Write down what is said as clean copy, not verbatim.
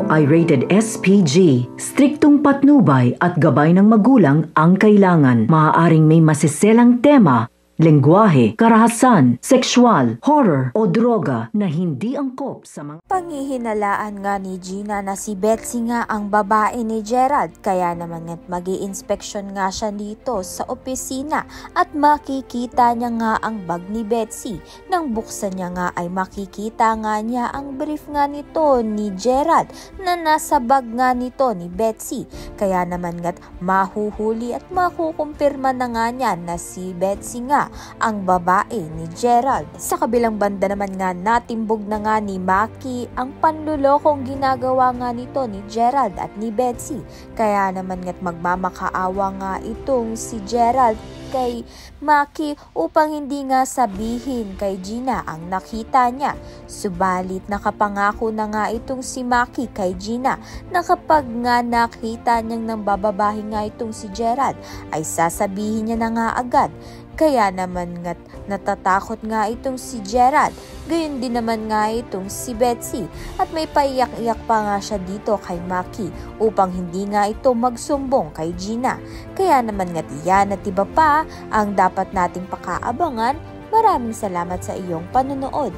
ay rated SPG. Striktong patnubay at gabay ng magulang ang kailangan. Maaaring may masiselang tema, lengguwahe, karahasan, sexual, horror o droga na hindi angkop sa mga... Panghihinalaan nga ni Gina na si Betsy nga ang babae ni Gerald, kaya naman mag-i-inspeksyon nga siya dito sa opisina at makikita niya nga ang bag ni Betsy. Nang buksan niya nga ay makikita nga niya ang brief nga nito ni Gerald na nasa bag nga nito ni Betsy. Kaya naman mahuhuli at makukumpirma na nga niya na si Betsy nga ang babae ni Gerald. Sa kabilang banda naman nga natimbog na nga ni Maki ang panlulokong ginagawa nga nito ni Gerald at ni Betsy. Kaya naman magmamakaawa nga itong si Gerald kay Maki upang hindi nga sabihin kay Gina ang nakita niya. Subalit nakapangako na nga itong si Maki kay Gina na kapag nga nakita niyang nambababae nga itong si Gerald ay sasabihin niya na nga agad. Kaya naman natatakot nga itong si Gerald, gayon din naman nga itong si Betsy at may paiyak-iyak pa nga siya dito kay Maki upang hindi nga ito magsumbong kay Gina. Kaya naman iyan at iba pa ang dapat nating pakaabangan. Maraming salamat sa iyong panonood.